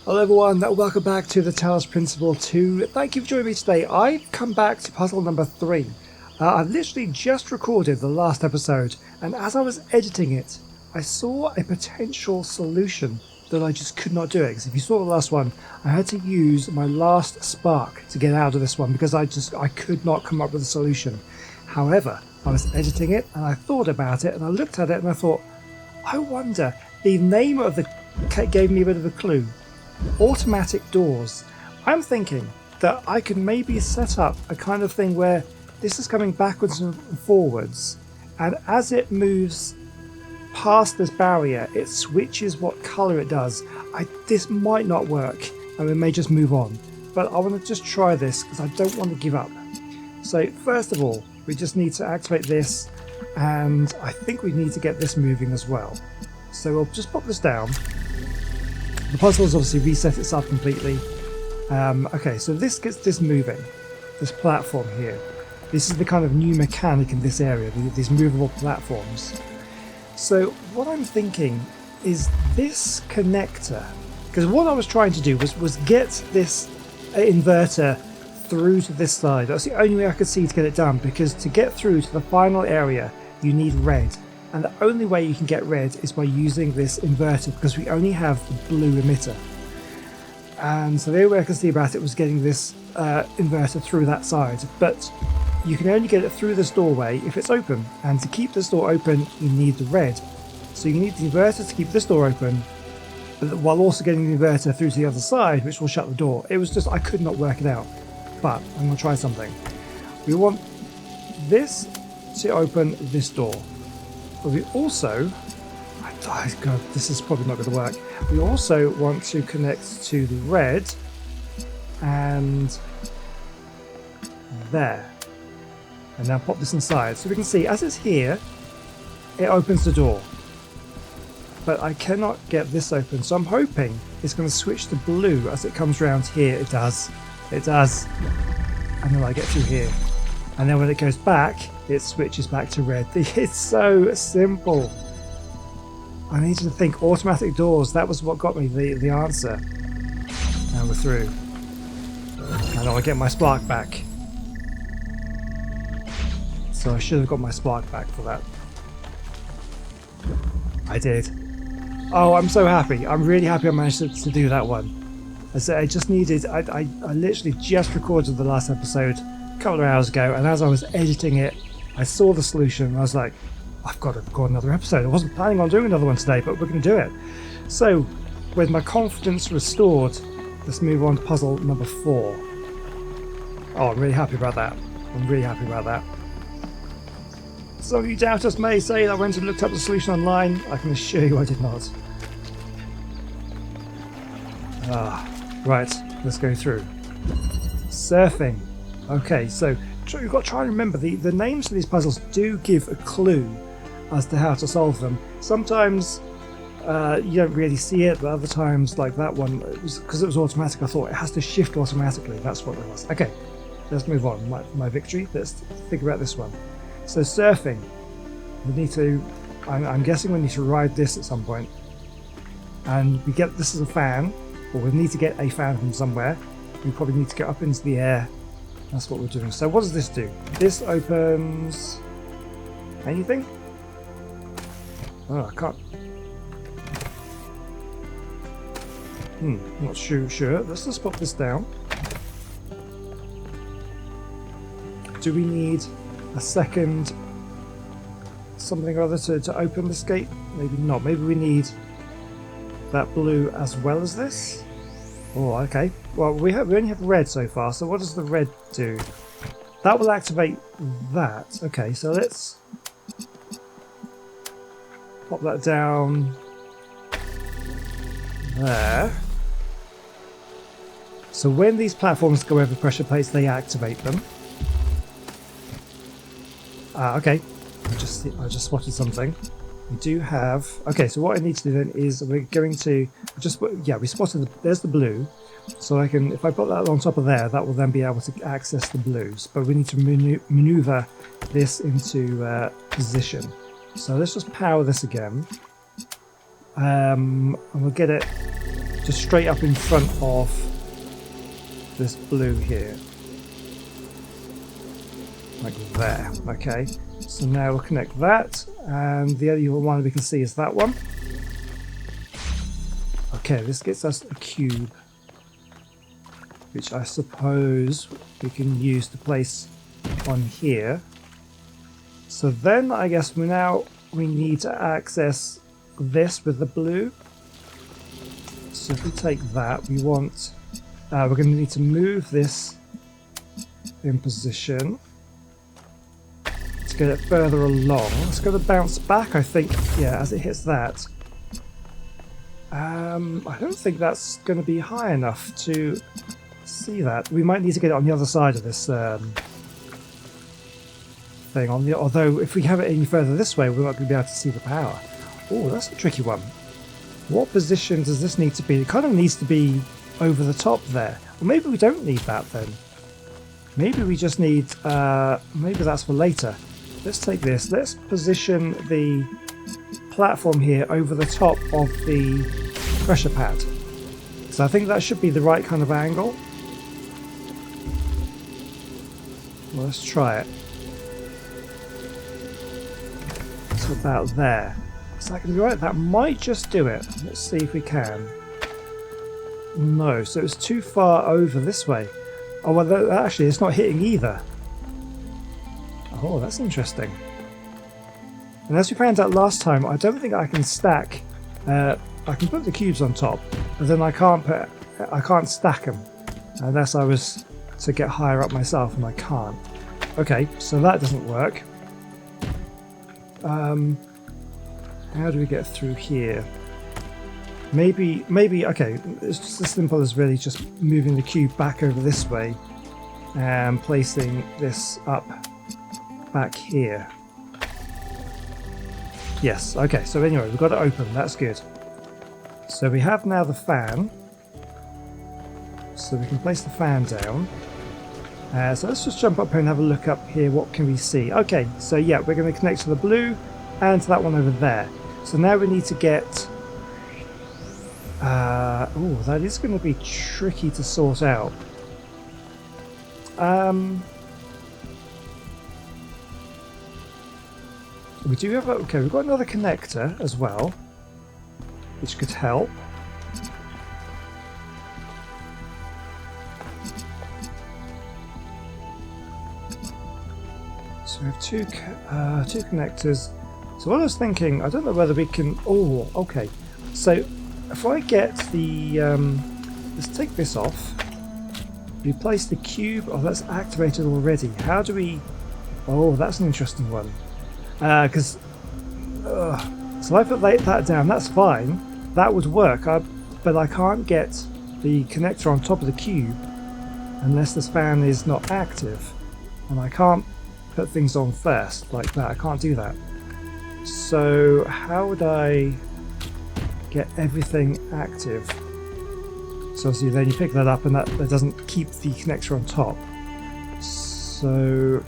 Hello everyone, welcome back to the Talos Principle 2. Thank you for joining me today. I've come back to puzzle number 3. I've literally just recorded the last episode, and as I was editing it, I saw a potential solution that I just could not do it. Because if you saw the last one, I had to use my last spark to get out of this one because I could not come up with a solution. However, I was editing it and I thought about it and I looked at it and I thought, I wonder, the name of the gave me a bit of a clue. Automatic doors. I'm thinking that I could maybe set up a kind of thing where this is coming backwards and forwards, and as it moves past this barrier it switches what colour it does. This might not work and we may just move on, but I want to just try this because I don't want to give up. So first of all, we just need to activate this, and I think we need to get this moving as well. So we'll just pop this down. The puzzle has obviously reset itself completely. Okay, so this gets this moving, this platform here. This is the kind of new mechanic in this area, these movable platforms. So what I'm thinking is this connector, because what I was trying to do was get this inverter through to this side. That's the only way I could see to get it done, because to get through to the final area you need red. And the only way you can get red is by using this inverter, because we only have the blue emitter. And so the only way I could see about it was getting this inverter through that side. But you can only get it through this doorway if it's open. And to keep this door open, you need the red. So you need the inverter to keep this door open, while also getting the inverter through to the other side, which will shut the door. It was just, I could not work it out. But I'm going to try something. We want this to open this door. But we also, God, this is probably not going to work. We also want to connect to the red and there. And now pop this inside. So we can see as it's here, it opens the door. But I cannot get this open. So I'm hoping it's going to switch to blue as it comes around here. It does. It does. And then I get through here. And then when it goes back, it switches back to red. It's so simple. I needed to think automatic doors. That was what got me the answer. And we're through. And I get my spark back. So I should have got my spark back for that. I did. Oh, I'm so happy. I'm really happy I managed to do that one. I said I just needed... I literally just recorded the last episode a couple of hours ago, and as I was editing it, I saw the solution and I was like, I've got to record another episode. I wasn't planning on doing another one today, but we're going to do it. So, with my confidence restored, let's move on to puzzle number 4. Oh, I'm really happy about that. I'm really happy about that. Some of you doubters may say that I went and looked up the solution online. I can assure you I did not. Right, let's go through. Surfing. Okay, so you've got to try and remember the names of these puzzles do give a clue as to how to solve them. Sometimes you don't really see it, but other times, like that one, because it was automatic, I thought it has to shift automatically. That's what it was. Okay, let's move on. My victory. Let's figure out this one. So surfing. We need to. I'm guessing we need to ride this at some point, and we get this as a fan, or we need to get a fan from somewhere. We probably need to get up into the air. That's what we're doing. So what does this do? This opens... anything? Oh, I can't... not sure. Let's just pop this down. Do we need a second something or other to open this gate? Maybe not. Maybe we need that blue as well as this? Oh, okay. Well, we only have red so far, so what does the red do? That will activate that. Okay, so let's pop that down there. So when these platforms go over pressure plates, they activate them. Okay. I just spotted something. We do have... Okay, so what I need to do then is we're going to... we spotted... There's the blue. So I can... If I put that on top of there, that will then be able to access the blues. But we need to maneuver this into position. So let's just power this again. And we'll get it just straight up in front of this blue here. Like there, okay. So now we'll connect that, and the only one we can see is that one. Okay, this gets us a cube, which I suppose we can use to place on here. So then I guess we need to access this with the blue. So if we take that, we want we're going to need to move this in position to get it further along. It's going to bounce back, I think, yeah, as it hits that. I don't think that's going to be high enough to see that. We might need to get it on the other side of this thing. Although if we have it any further this way, we're not going to be able to see the power. Oh, that's a tricky one. What position does this need to be? It kind of needs to be over the top there. Or maybe we don't need that then. Maybe we just need... maybe that's for later. Let's take this. Let's position the platform here over the top of the pressure pad. So I think that should be the right kind of angle. Well, let's try it. It's about there. Is that going to be right? That might just do it. Let's see if we can. No, so it's too far over this way. Oh, well, actually, it's not hitting either. Oh, that's interesting. And as we found out last time, I don't think I can stack. I can put the cubes on top, but then I can't stack them unless I was to get higher up myself, and I can't. Okay, so that doesn't work. How do we get through here? Maybe, okay, it's just as simple as really just moving the cube back over this way and placing this up back here. Yes, okay, so anyway, we've got it open, that's good. So we have now the fan. So we can place the fan down. So let's just jump up here and have a look up here, what can we see? Okay, so yeah, we're going to connect to the blue and to that one over there. So now we need to get... oh, that is going to be tricky to sort out. We do have okay, we've got another connector as well, which could help. So we have two connectors. So what I was thinking, I don't know whether we can... Oh, okay. So if I get the... let's take this off. We place the cube... Oh, that's activated already. How do we... Oh, that's an interesting one. Because... so I put that down, that's fine. That would work, but I can't get the connector on top of the cube unless this fan is not active. And I can't put things on first like that. I can't do that. So how would I get everything active? So obviously then you pick that up and that doesn't keep the connector on top. So...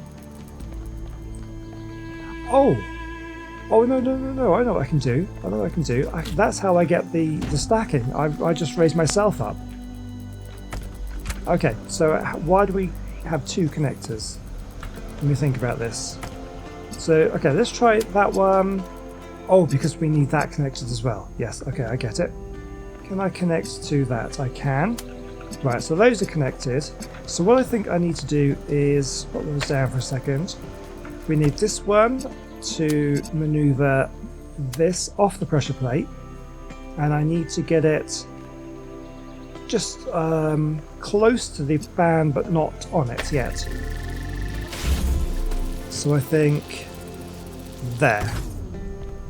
Oh, no, I know what I can do. That's how I get the stacking. I just raise myself up. Okay, so why do we have two connectors? Let me think about this. So, okay, let's try that one. Oh, because we need that connected as well. Yes, okay, I get it. Can I connect to that? I can. Right, so those are connected. So what I think I need to do is put those down for a second. We need this one to maneuver this off the pressure plate, and I need to get it just close to the fan but not on it yet. So I think there.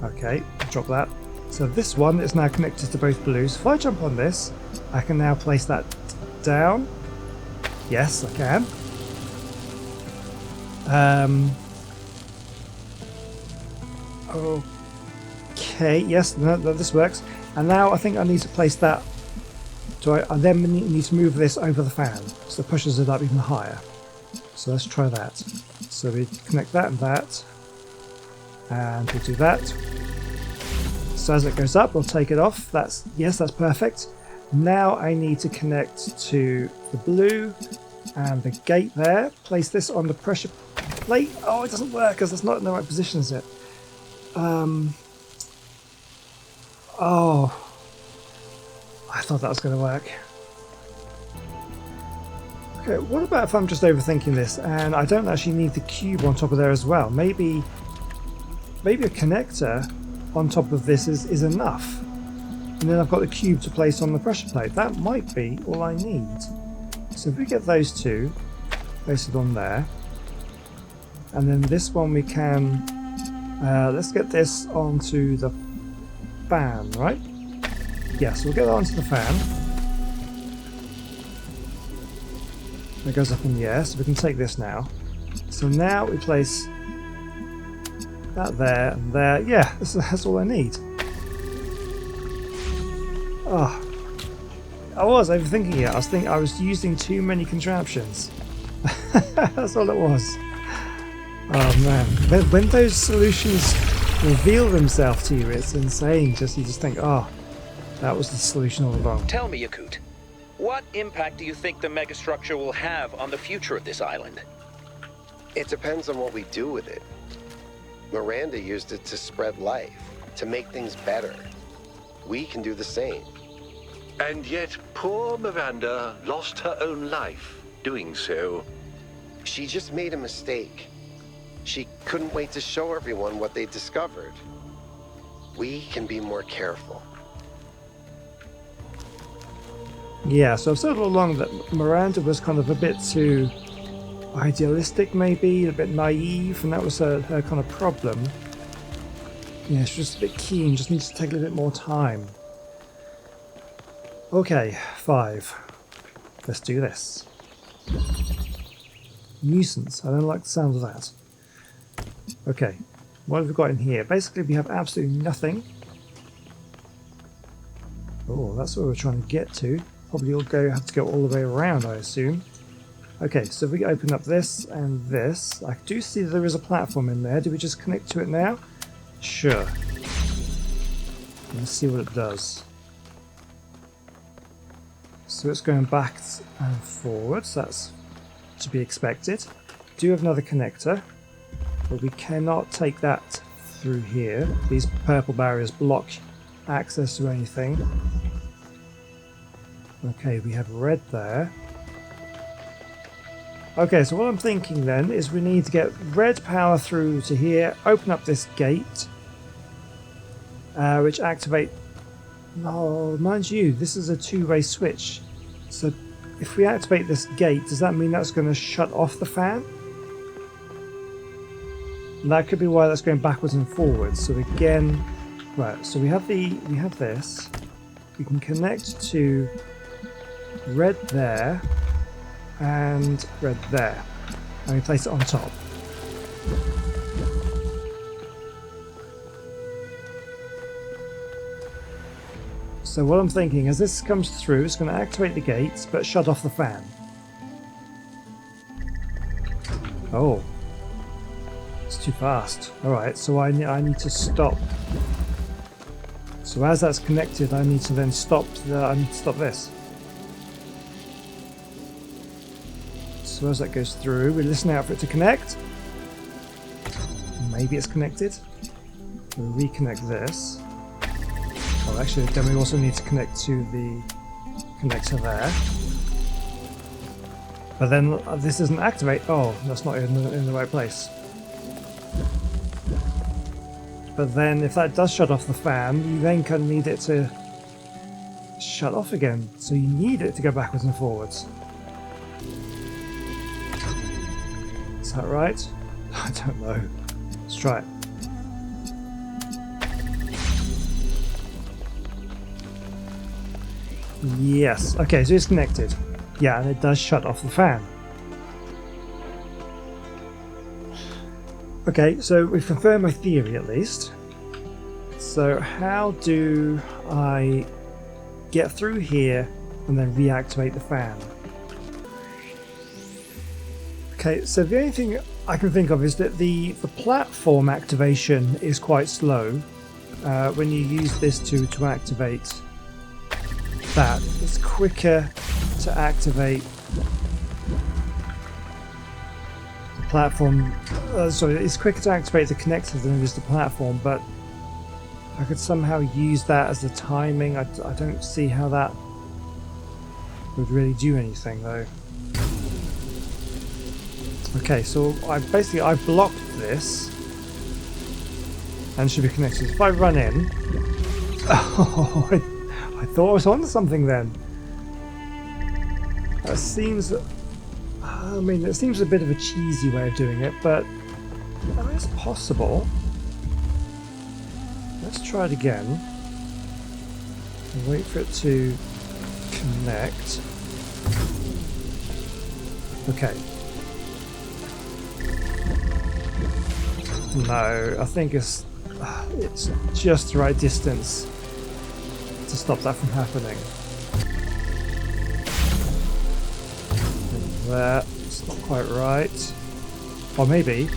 Okay, drop that. So this one is now connected to both blues. If I jump on this, I can now place that down. Yes, I can. Okay, yes, no, this works. And now I think I need to place that. I then need to move this over the fan, so it pushes it up even higher. So let's try that. So we connect that and that, and we do that. So as it goes up, we'll take it off. Yes, that's perfect. Now I need to connect to the blue and the gate there. Place this on the pressure plate. Oh, it doesn't work because it's not in the right position, is it? Oh, I thought that was going to work. Okay, what about if I'm just overthinking this and I don't actually need the cube on top of there as well? Maybe a connector on top of this is enough. And then I've got the cube to place on the pressure plate. That might be all I need. So if we get those two, place it on there. And then this one we can, let's get this onto the fan, right? Yes, we'll get that onto the fan. It goes up in the air, so we can take this now. So now we place that there and there. Yeah, that's all I need. Oh, I was overthinking it. I was using too many contraptions. That's all it was. Oh man, when those solutions reveal themselves to you, it's insane. You just think, oh, that was the solution all along. Tell me, Yakut, what impact do you think the megastructure will have on the future of this island? It depends on what we do with it. Miranda used it to spread life, to make things better. We can do the same. And yet, poor Miranda lost her own life doing so. She just made a mistake. She couldn't wait to show everyone what they discovered. We can be more careful. Yeah, so I've said all along that Miranda was kind of a bit too idealistic, maybe, a bit naive, and that was her kind of problem. Yeah, she's just a bit keen, just needs to take a little bit more time. Okay, 5. Let's do this. Nuisance. I don't like the sound of that. Okay, what have we got in here? Basically, we have absolutely nothing. Oh, that's where we're trying to get to. Probably will have to go all the way around, I assume. Okay, so if we open up this and this, I do see there is a platform in there. Do we just connect to it now? Sure. Let's see what it does. So it's going back and forwards. That's to be expected. Do have another connector, but we cannot take that through here. These purple barriers block access to anything. Okay, we have red there. Okay, so what I'm thinking then is we need to get red power through to here, open up this gate, which activate... Oh, mind you, this is a two-way switch. So if we activate this gate, does that mean that's going to shut off the fan? And that could be why that's going backwards and forwards. So again, right, so we have this. We can connect to red there and red there, and we place it on top. So what I'm thinking, as this comes through, it's going to activate the gates but shut off the fan. Oh, it's too fast. Alright, so I need to stop. So as that's connected, I need to then stop this. So as that goes through, we listen out for it to connect. Maybe it's connected. We'll reconnect this. Oh, actually, then we also need to connect to the connector there. But then this doesn't activate. Oh, that's not in the right place. But then if that does shut off the fan, you then kind of need it to shut off again. So you need it to go backwards and forwards. Is that right? I don't know. Let's try it. Yes. Okay, so it's connected. Yeah, and it does shut off the fan. Okay, so we've confirmed my theory at least. So how do I get through here and then reactivate the fan? Okay, so the only thing I can think of is that the platform activation is quite slow when you use this to activate that. It's quicker to activate the platform. Sorry, it's quicker to activate the connector than it is the platform, but I could somehow use that as the timing. I don't see how that would really do anything though. Okay, so I blocked this and should be connected. If I run in, oh, I thought I was onto something then. That seems, I mean, it seems a bit of a cheesy way of doing it, but that is possible. Let's try it again. And wait for it to connect. Okay. No, I think it's just the right distance to stop that from happening. And there, it's not quite right. Or maybe.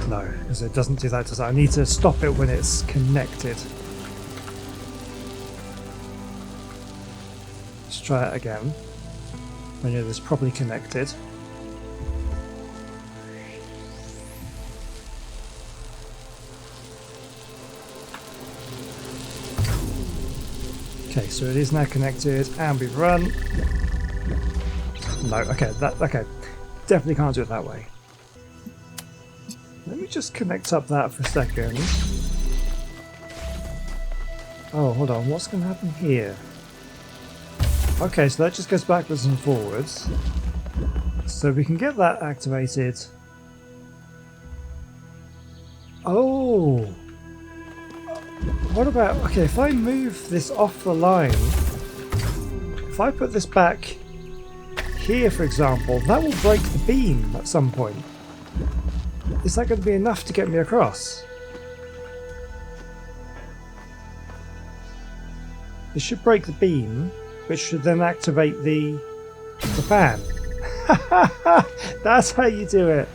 No, because it doesn't do that, does it? I need to stop it when it's connected. Let's try it again. When it is properly connected. Okay, so it is now connected, and we've run. No, okay, okay. Definitely can't do it that way. Let me just connect up that for a second. Oh, hold on, what's going to happen here? Okay, so that just goes backwards and forwards. So we can get that activated. Oh! What about, okay, if I move this off the line, if I put this back here, for example, that will break the beam at some point. Is that going to be enough to get me across? It should break the beam, which should then activate the fan. That's how you do it.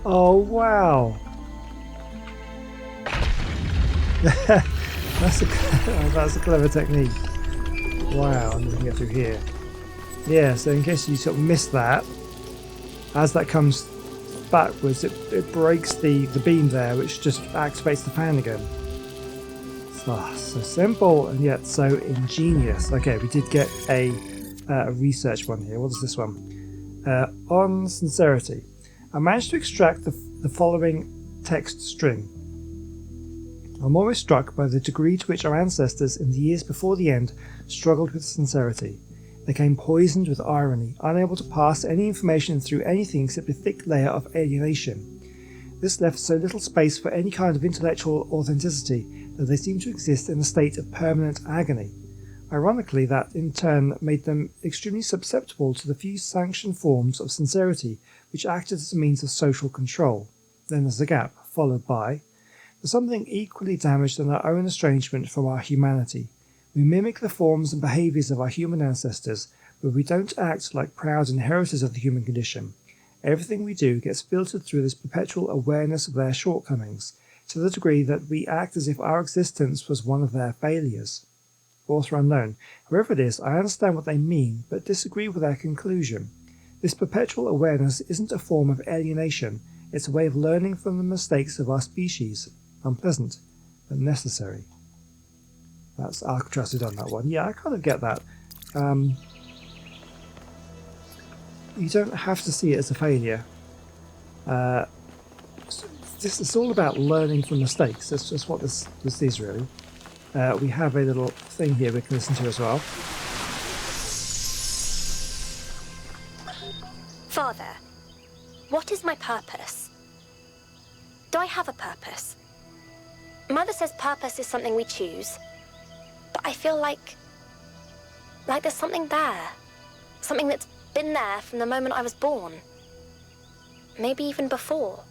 Oh, wow. That's a clever technique. Wow, and we can get through here. Yeah, so in case you sort of miss that, as that comes backwards, it breaks the beam there, which just activates the fan again. So simple and yet so ingenious. Okay, we did get a research one here. What is this one? On sincerity. I managed to extract the following text string. I'm always struck by the degree to which our ancestors in the years before the end struggled with sincerity. They came poisoned with irony, unable to pass any information through anything except a thick layer of alienation. This left so little space for any kind of intellectual authenticity that they seemed to exist in a state of permanent agony. Ironically, that in turn made them extremely susceptible to the few sanctioned forms of sincerity which acted as a means of social control. Then there's a gap, followed by there's something equally damaged than our own estrangement from our humanity. We mimic the forms and behaviours of our human ancestors, but we don't act like proud inheritors of the human condition. Everything we do gets filtered through this perpetual awareness of their shortcomings, to the degree that we act as if our existence was one of their failures. Author unknown. Whoever it is, I understand what they mean, but disagree with their conclusion. This perpetual awareness isn't a form of alienation, it's a way of learning from the mistakes of our species. Unpleasant, but necessary. That's Alcatraz on that one. Yeah, I kind of get that. You don't have to see it as a failure. It's all about learning from mistakes. That's just what this is, really. We have a little thing here we can listen to as well. Father, what is my purpose? Do I have a purpose? Mother says purpose is something we choose, but I feel like there's something there. Something that's been there from the moment I was born. Maybe even before.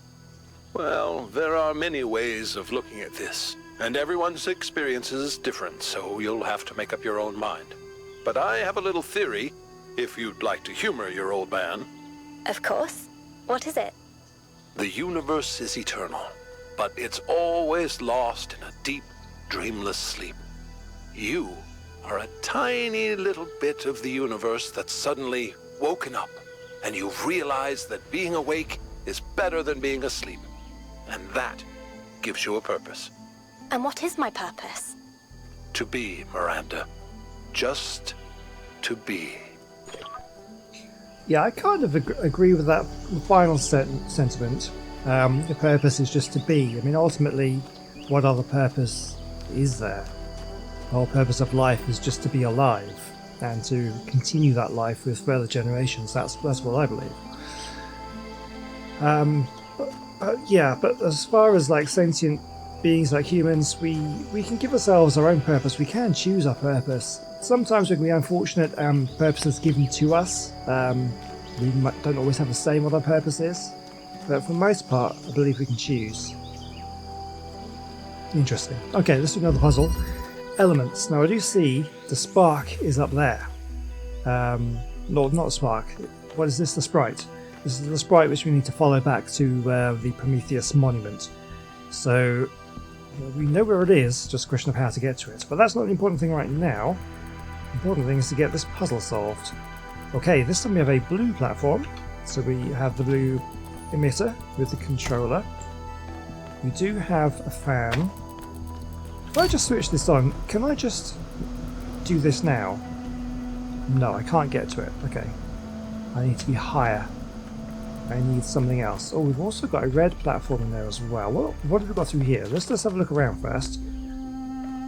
Well, there are many ways of looking at this, and everyone's experience is different, so you'll have to make up your own mind. But I have a little theory, if you'd like to humor your old man. Of course. What is it? The universe is eternal, but it's always lost in a deep, dreamless sleep. You are a tiny little bit of the universe that's suddenly woken up, and you've realized that being awake is better than being asleep. And that gives you a purpose. And what is my purpose? To be, Miranda. Just to be. Yeah, I kind of agree with that final sentiment. The purpose is just to be. I mean, ultimately, what other purpose is there? The whole purpose of life is just to be alive and to continue that life with further generations. That's what I believe. But as far as like sentient beings like humans, we can give ourselves our own purpose. We can choose our purpose. Sometimes we can be unfortunate. Purpose is given to us. We don't always have the same what our purpose is, but for the most part, I believe we can choose. Interesting. Okay, let's do another puzzle. Elements. Now I do see the spark is up there. No, not a spark. What is this? The sprite. This is the sprite which we need to follow back to the Prometheus monument. So we know where it is, just a question of how to get to it. But that's not the important thing right now. The important thing is to get this puzzle solved. Okay, this time we have a blue platform. So we have the blue emitter with the controller. We do have a fan. If I just switch this on, can I just do this now? No, I can't get to it. Okay. I need to be higher. I need something else. Oh, we've also got a red platform in there as well. What have we got through here? Let's have a look around first.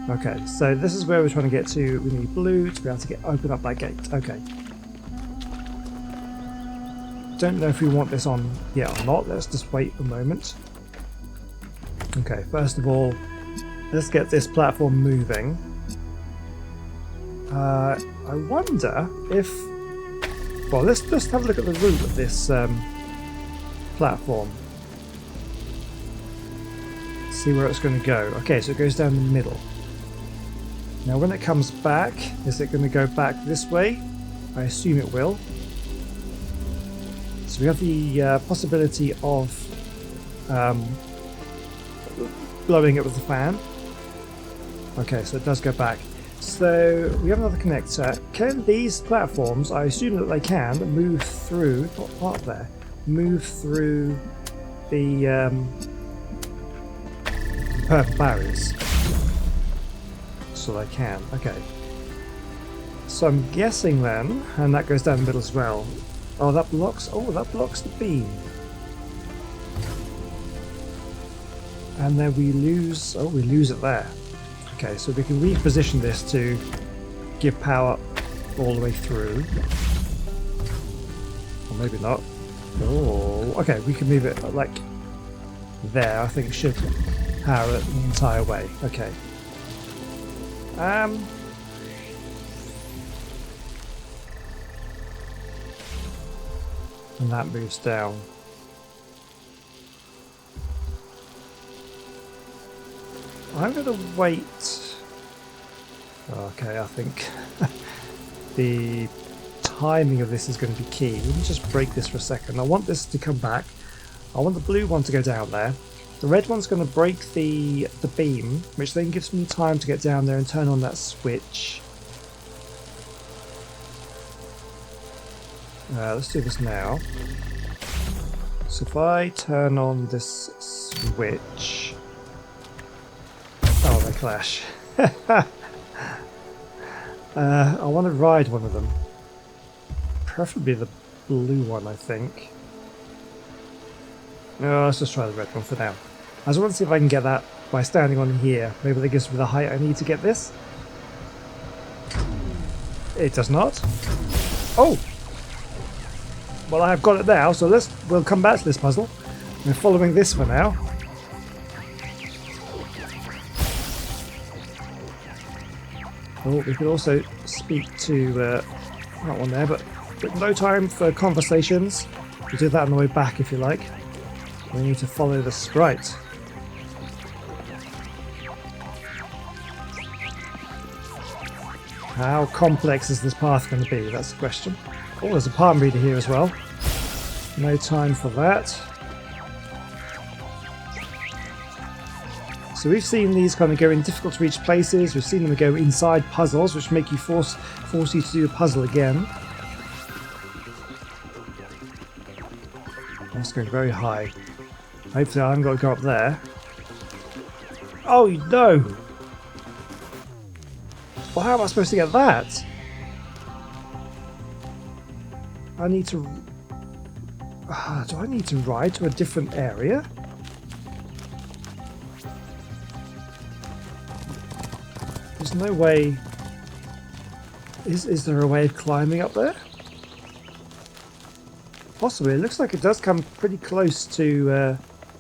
Okay, so this is where we're trying to get to. We need blue to be able to open up that gate. Okay. Don't know if we want this on yet or not. Let's just wait a moment. Okay, first of all, let's get this platform moving. I wonder if... Well, let's just have a look at the route of this platform. See where it's going to go. Okay, so it goes down the middle. Now when it comes back, is it going to go back this way? I assume it will. So we have the possibility of blowing it with the fan. Okay, so it does go back. So we have another connector. Can these platforms, I assume that they can, move through, not part there, move through the purple barriers? So they can, okay. So I'm guessing then, and that goes down the middle as well. Oh, that blocks the beam. And then we lose it there. Okay, so we can reposition this to give power all the way through. Or maybe not. Oh, okay, we can move it like there. I think should power it the entire way. Okay. And that moves down. I'm going to wait. Okay, I think the timing of this is going to be key. Let me just break this for a second. I want this to come back. I want the blue one to go down there. The red one's going to break the beam, which then gives me time to get down there and turn on that switch. Let's do this now. So if I turn on this switch... Oh, they clash. I want to ride one of them. Preferably the blue one, I think. No, let's just try the red one for now. I just want to see if I can get that by standing on here. Maybe that gives me the height I need to get this. It does not. Oh! Well, I have got it now, so we'll come back to this puzzle. We're following this for now. Oh, we could also speak to that one there, but no time for conversations. We'll do that on the way back if you like. We need to follow the sprite. How complex is this path going to be? That's the question. Oh, there's a palm reader here as well. No time for that. So we've seen these kind of go in difficult to reach places. We've seen them go inside puzzles, which make you force you to do a puzzle again. That's going very high. Hopefully I haven't got to go up there. Oh no! Well, how am I supposed to get that? I need to... do I need to ride to a different area? There's no way... Is there a way of climbing up there? Possibly. It looks like it does come pretty close to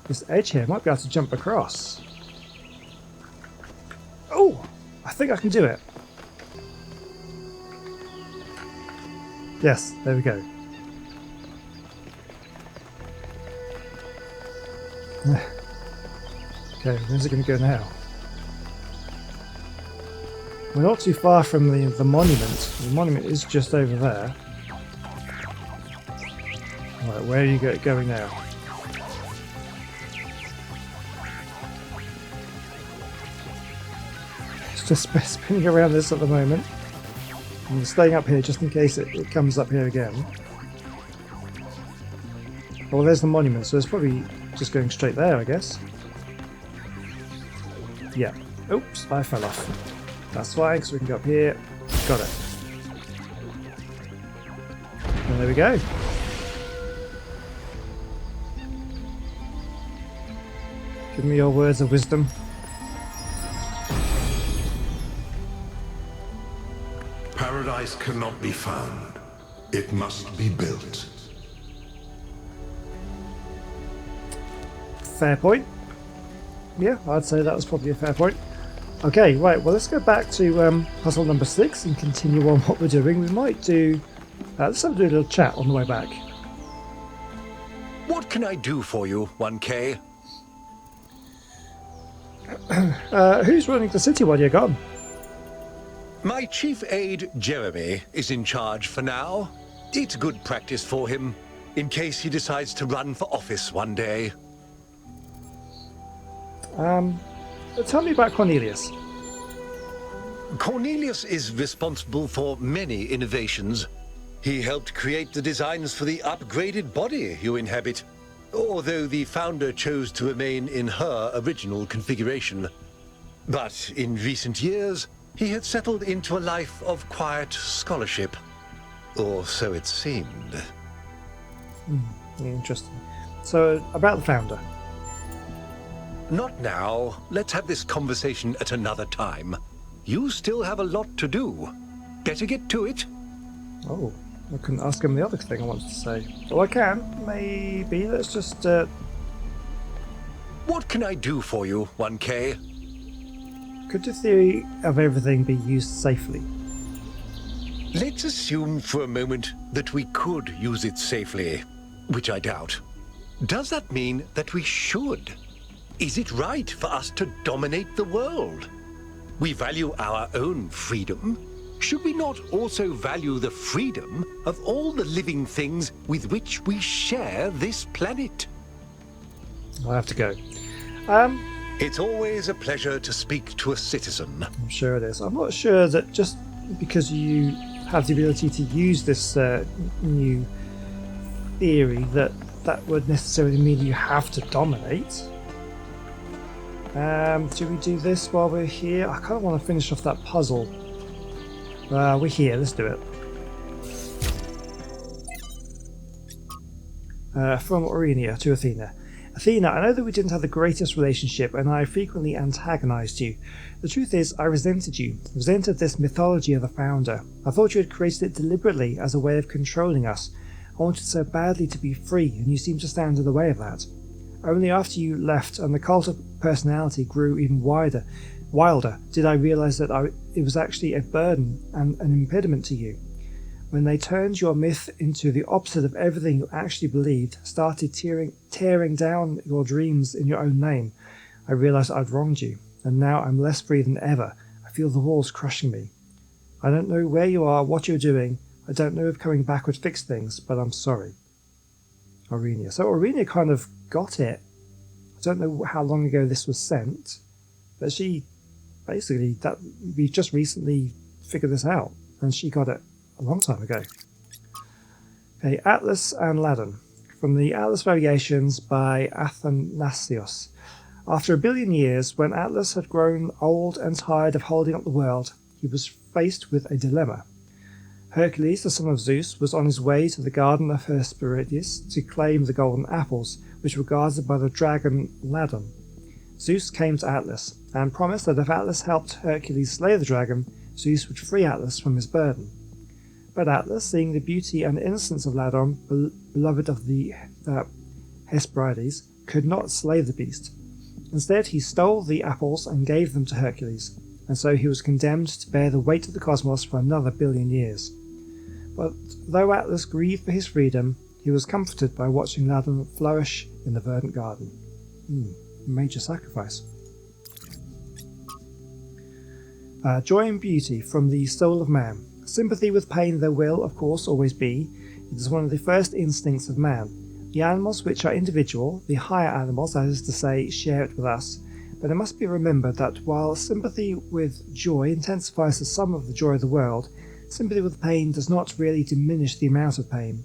this edge here. Might be able to jump across. Oh! I think I can do it. Yes, there we go. Okay, where's it going to go now? We're not too far from the monument. The monument is just over there. Right, where are you going now? It's just spinning around this at the moment. I'm staying up here just in case it comes up here again. Well, there's the monument, so it's probably just going straight there, I guess. Yeah. Oops, I fell off. That's fine, because we can go up here. Got it. And there we go. Give me your words of wisdom. Paradise cannot be found. It must be built. Fair point. Yeah, I'd say that was probably a fair point. Okay, right, well let's go back to puzzle number 6 and continue on what we're doing. We might do... let's have a little chat on the way back. What can I do for you, 1K? Who's running the city while you're gone? My chief aide, Jeremy, is in charge for now. It's good practice for him, in case he decides to run for office one day. Tell me about Cornelius. Cornelius is responsible for many innovations. He helped create the designs for the upgraded body you inhabit, although the founder chose to remain in her original configuration. But in recent years, he had settled into a life of quiet scholarship. Or so it seemed. Interesting. So, about the founder. Not now. Let's have this conversation at another time. You still have a lot to do. Better get to it. Oh, I couldn't ask him the other thing I wanted to say. Well, I can. Maybe. Let's just... What can I do for you, 1K? Could the theory of everything be used safely? Let's assume for a moment that we could use it safely, which I doubt. Does that mean that we should? Is it right for us to dominate the world? We value our own freedom. Should we not also value the freedom of all the living things with which we share this planet? I have to go. It's always a pleasure to speak to a citizen. I'm sure it is. I'm not sure that just because you have the ability to use this new theory that would necessarily mean you have to dominate. Do we do this while we're here? I kind of want to finish off that puzzle. We're here, let's do it. From Aurenia to Athena. Athena, I know that we didn't have the greatest relationship and I frequently antagonized you. The truth is, I resented you, resented this mythology of the founder. I thought you had created it deliberately as a way of controlling us. I wanted so badly to be free, and you seemed to stand in the way of that. Only after you left and the cult of personality grew even wilder, did I realize that it was actually a burden and an impediment to you. When they turned your myth into the opposite of everything you actually believed, started tearing down your dreams in your own name, I realized I'd wronged you, and now I'm less free than ever. I feel the walls crushing me. I don't know where you are, what you're doing. I don't know if coming back would fix things, but I'm sorry. Aurenia. So Aurenia kind of got it. I don't know how long ago this was sent. But she, basically, that we just recently figured this out, and she got it a long time ago. Okay, Atlas and Ladon. From the Atlas Variations by Athanasios. After 1 billion years, when Atlas had grown old and tired of holding up the world, he was faced with a dilemma. Hercules, the son of Zeus, was on his way to the garden of Hesperides to claim the golden apples, which were guarded by the dragon Ladon. Zeus came to Atlas, and promised that if Atlas helped Hercules slay the dragon, Zeus would free Atlas from his burden. But Atlas, seeing the beauty and innocence of Ladon, beloved of the Hesperides, could not slay the beast. Instead, he stole the apples and gave them to Hercules, and so he was condemned to bear the weight of the cosmos for another 1 billion years. But though Atlas grieved for his freedom, he was comforted by watching Ladon flourish in the verdant garden. Major sacrifice. Joy and beauty from the soul of man. Sympathy with pain there will, of course, always be. It is one of the first instincts of man. The animals which are individual, the higher animals, that is to say, share it with us. But it must be remembered that while sympathy with joy intensifies the sum of the joy of the world, sympathy with pain does not really diminish the amount of pain.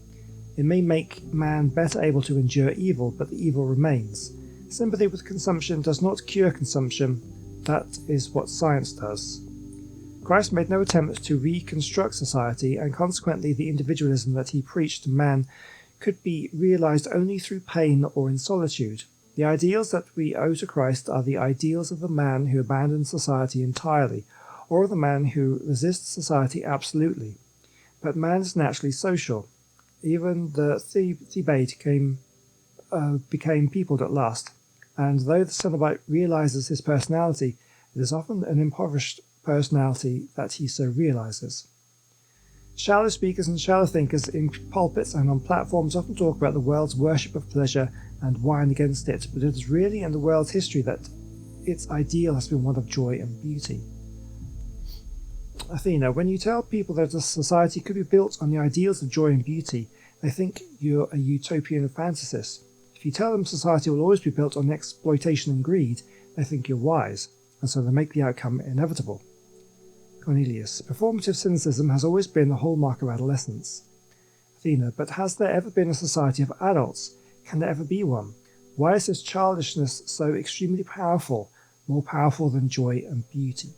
It may make man better able to endure evil, but the evil remains. Sympathy with consumption does not cure consumption. That is what science does. Christ made no attempt to reconstruct society, and consequently the individualism that he preached to man could be realized only through pain or in solitude. The ideals that we owe to Christ are the ideals of the man who abandons society entirely, or of the man who resists society absolutely. But man is naturally social. Even the Thebaid became peopled at last, and though the Cenobite realizes his personality, it is often an impoverished personality that he so realizes. Shallow speakers and shallow thinkers in pulpits and on platforms often talk about the world's worship of pleasure and whine against it, but it is really in the world's history that its ideal has been one of joy and beauty. Athena, when you tell people that a society could be built on the ideals of joy and beauty, they think you're a utopian fantasist. If you tell them society will always be built on exploitation and greed, they think you're wise, and so they make the outcome inevitable. Cornelius, performative cynicism has always been the hallmark of adolescence. Athena, but has there ever been a society of adults? Can there ever be one? Why is this childishness so extremely powerful, more powerful than joy and beauty?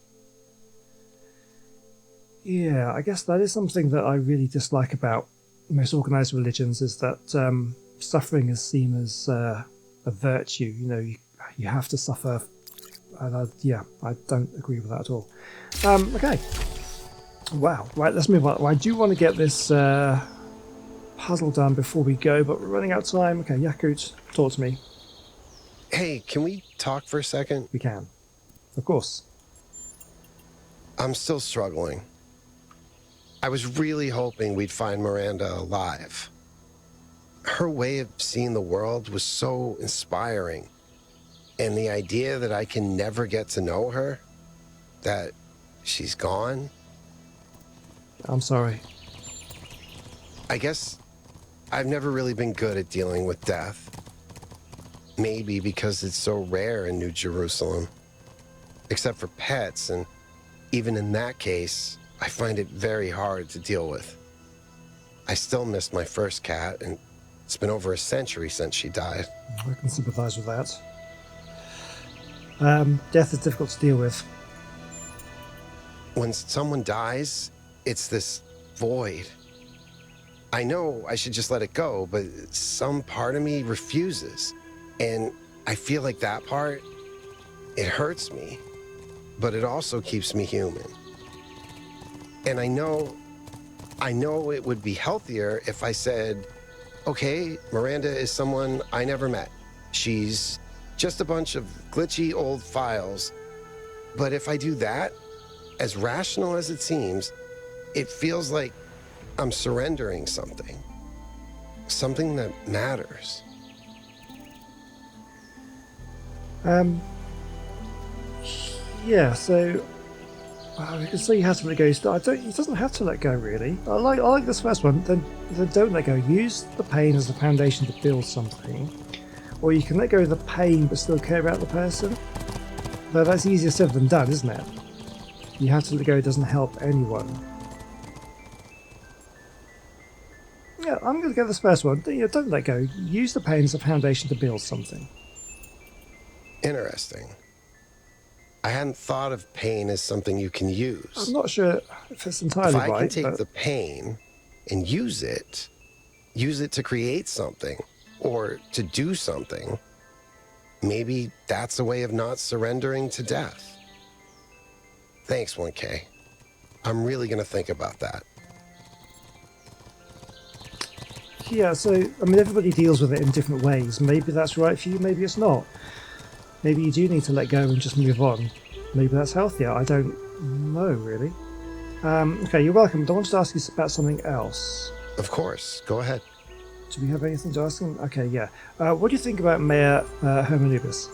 Yeah, I guess that is something that I really dislike about most organised religions, is that suffering is seen as a virtue. You know, you have to suffer. And yeah, I don't agree with that at all. Okay. Wow. Right, let's move on. I do want to get this puzzle done before we go, but we're running out of time. Okay, Yakut, talk to me. Hey, can we talk for a second? We can. Of course. I'm still struggling. I was really hoping we'd find Miranda alive. Her way of seeing the world was so inspiring. And the idea that I can never get to know her, that she's gone. I'm sorry. I guess I've never really been good at dealing with death. Maybe because it's so rare in New Jerusalem. Except for pets, and even in that case, I find it very hard to deal with. I still miss my first cat, and it's been over a century since she died. I can sympathise with that. Death is difficult to deal with. When someone dies, it's this void. I know I should just let it go, but some part of me refuses. And I feel like that part, it hurts me, but it also keeps me human. And I know it would be healthier if I said, okay, Miranda is someone I never met. She's just a bunch of glitchy old files. But if I do that, as rational as it seems, it feels like I'm surrendering something. Something that matters. Yeah, so you can see how to let go. It doesn't have to let go, really. I like this first one. Then don't let go. Use the pain as the foundation to build something. Or you can let go of the pain but still care about the person. Though that's easier said than done, isn't it? You have to let go doesn't help anyone. Yeah, I'm going to go this first one. Don't let go. Use the pain as a foundation to build something. Interesting. I hadn't thought of pain as something you can use. I'm not sure if it's entirely If I right. can take but... the pain and use it to create something or to do something, maybe that's a way of not surrendering to death. Thanks, 1K. I'm really going to think about that. Yeah, so, I mean, everybody deals with it in different ways. Maybe that's right for you, maybe it's not. Maybe you do need to let go and just move on. Maybe that's healthier. I don't know, really. Okay, you're welcome. I wanted to ask you about something else. Of course. Go ahead. Do we have anything to ask him? Okay, yeah. What do you think about Mayor Hermanubis?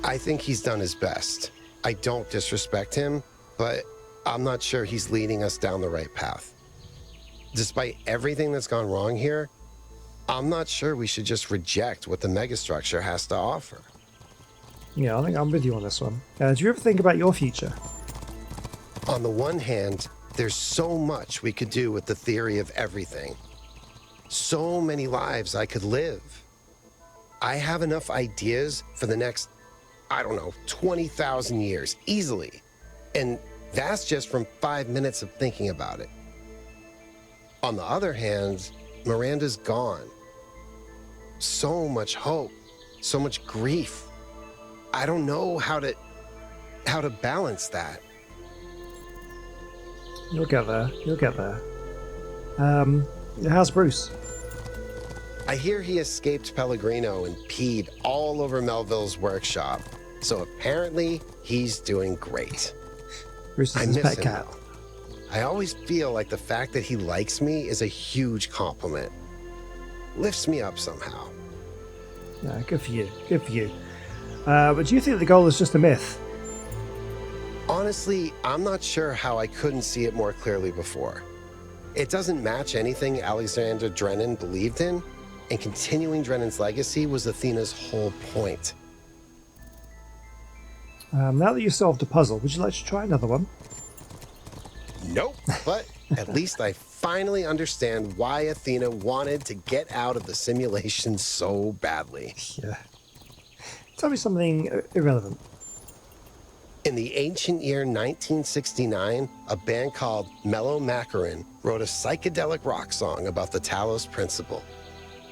I think he's done his best. I don't disrespect him, but I'm not sure he's leading us down the right path. Despite everything that's gone wrong here, I'm not sure we should just reject what the megastructure has to offer. Yeah, I think I'm with you on this one. Do you ever think about your future? On the one hand, there's so much we could do with the theory of everything. So many lives I could live. I have enough ideas for the next, 20,000 years, easily. And that's just from 5 minutes of thinking about it. On the other hand, Miranda's gone. So much hope, so much grief. I don't know how to balance that. You'll get there. You'll get there. How's Bruce? I hear he escaped Pellegrino and peed all over Melville's workshop. So apparently, he's doing great. Bruce is I his miss pet him cat. now. I always feel like the fact that he likes me is a huge compliment. Lifts me up somehow. Yeah, good for you. Good for you. But do you think the goal is just a myth? Honestly, I'm not sure how I couldn't see it more clearly before. It doesn't match anything Alexander Drennan believed in, and continuing Drennan's legacy was Athena's whole point. Now that you've solved a puzzle, would you like to try another one? Nope, but at least I finally understand why Athena wanted to get out of the simulation so badly. Yeah. Tell me something irrelevant. In the ancient year 1969, a band called Mellow Macaron wrote a psychedelic rock song about the Talos Principle.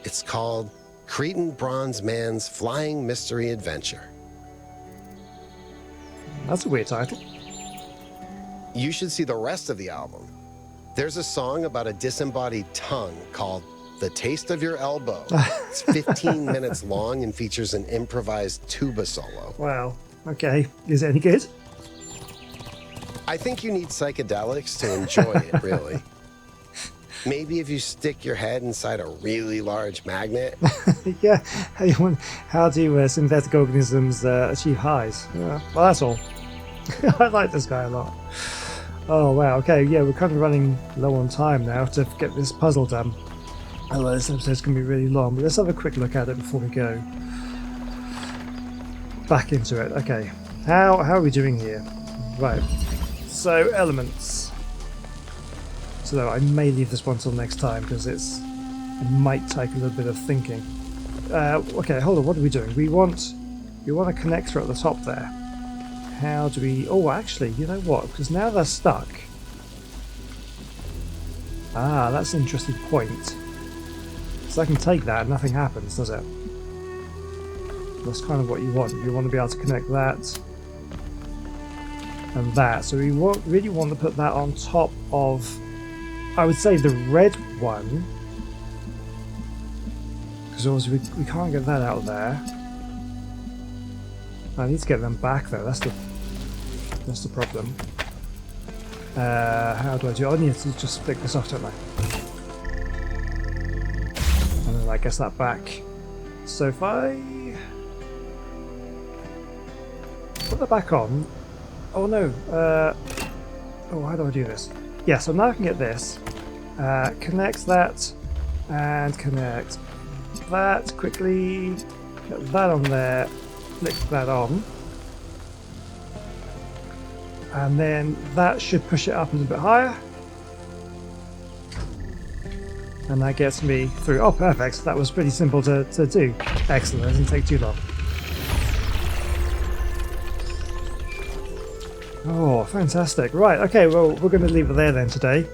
It's called Cretan Bronze Man's Flying Mystery Adventure. That's a weird title. You should see the rest of the album. There's a song about a disembodied tongue called The Taste of Your Elbow. It's 15 minutes long and features an improvised tuba solo. Wow. Okay. Is it any good? I think you need psychedelics to enjoy it, really. Maybe if you stick your head inside a really large magnet. Yeah. How do synthetic organisms achieve highs? Yeah. Well, that's all. I like this guy a lot. Oh, wow. Okay, yeah, we're kind of running low on time now to get this puzzle done. Otherwise, this episode's going to be really long, but let's have a quick look at it before we go back into it. Okay, how are we doing here? Right, so elements. So I may leave this one till next time because it might take a little bit of thinking. Okay, hold on, what are we doing? We want a connector at the top there. How do we... Oh, actually, you know what? Because now they're stuck. Ah, that's an interesting point. So I can take that and nothing happens, does it? That's kind of what you want. You want to be able to connect that and that. So we really want to put that on top of, I would say, the red one. Because obviously we can't get that out of there. I need to get them back though. That's the problem. How do I do it? I need to just flick this off, don't I? And then I guess that back. So if I put that back on. Oh no. Oh, how do I do this? Yeah, so now I can get this. Connect that and connect that quickly. Get that on there. Flick that on. And then that should push it up a little bit higher. And that gets me through. Oh, perfect. That was pretty simple to do. Excellent. It doesn't take too long. Oh, fantastic. Right, okay, well, we're going to leave it there then today.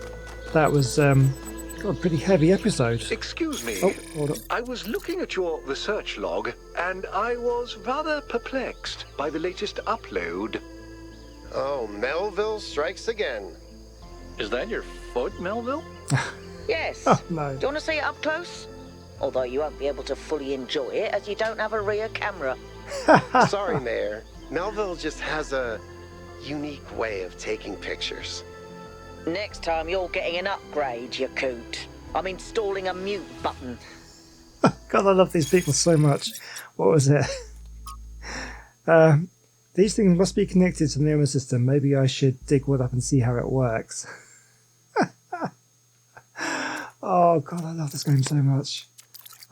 That was got a pretty heavy episode. Excuse me. Oh, hold on. I was looking at your research log, and I was rather perplexed by the latest upload. Oh, Melville strikes again. Is that your foot, Melville? Yes. Oh, no. Do you want to see it up close? Although you won't be able to fully enjoy it as you don't have a rear camera. Sorry, Mayor. Melville just has a unique way of taking pictures. Next time you're getting an upgrade, you coot. I'm installing a mute button. God, I love these people so much. What was it? These things must be connected to the nervous system. Maybe I should dig one up and see how it works. Oh, God, I love this game so much.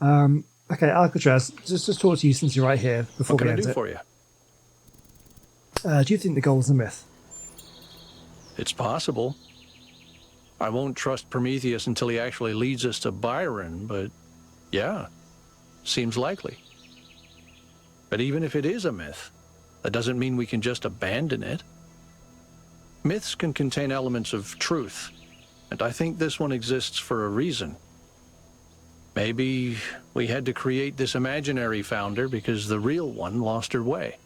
Okay, Alcatraz, just talk to you since you're right here before What can we I end do it. for you? Do you think the goal is a myth? It's possible. I won't trust Prometheus until he actually leads us to Byron, but yeah, seems likely. But even if it is a myth, that doesn't mean we can just abandon it. Myths can contain elements of truth, and I think this one exists for a reason. Maybe we had to create this imaginary founder because the real one lost her way.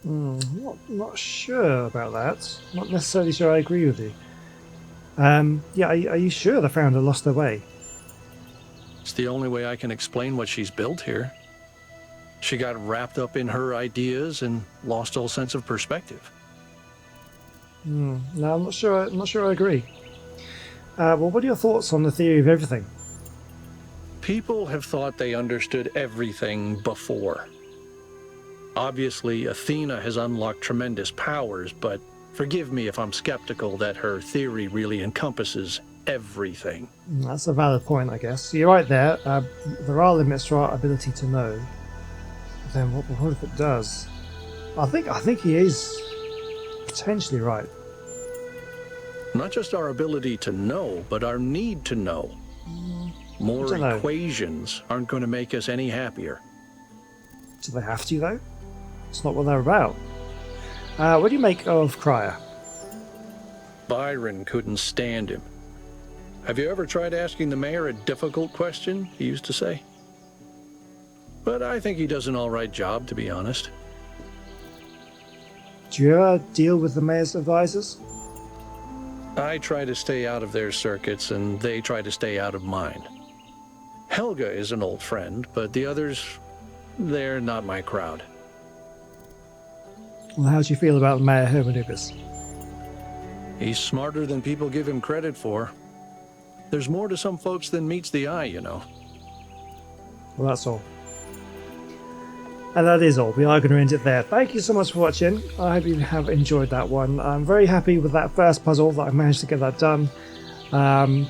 Not sure about that. Not necessarily sure I agree with you. Yeah, are you sure the founder lost her way? It's the only way I can explain what she's built here. She got wrapped up in her ideas and lost all sense of perspective. No, I'm not sure. I'm not sure I agree. Well, what are your thoughts on the theory of everything? People have thought they understood everything before. Obviously, Athena has unlocked tremendous powers, but forgive me if I'm skeptical that her theory really encompasses everything. That's a valid point, I guess. You're right there. There are limits to our ability to know. But then what if it does? I think he is potentially right. Not just our ability to know, but our need to know. More dunno. equations aren't going to make us any happier. Do they have to, though? It's not what they're about. What do you make of Cryer? Byron couldn't stand him. Have you ever tried asking the mayor a difficult question, he used to say? But I think he does an all right job, to be honest. Do you ever deal with the mayor's advisors? I try to stay out of their circuits, and they try to stay out of mine. Helga is an old friend, but the others, they're not my crowd. Well, how do you feel about Mayor Hermanubis? He's smarter than people give him credit for. There's more to some folks than meets the eye, you know. Well, that's all. And that is all. We are going to end it there. Thank you so much for watching. I hope you have enjoyed that one. I'm very happy with that first puzzle that I managed to get that done.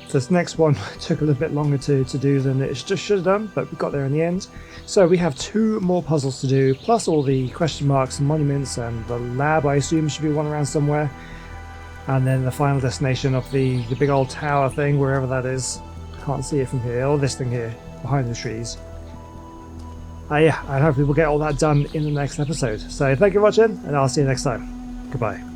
This next one took a little bit longer to do than it just should have done, but we got there in the end. So we have 2 more puzzles to do, plus all the question marks and monuments, and the lab, I assume, should be one around somewhere. And then the final destination of the big old tower thing, wherever that is. Can't see it from here. Or this thing here, behind the trees. Yeah, and hopefully we'll get all that done in the next episode. So thank you for watching, and I'll see you next time. Goodbye.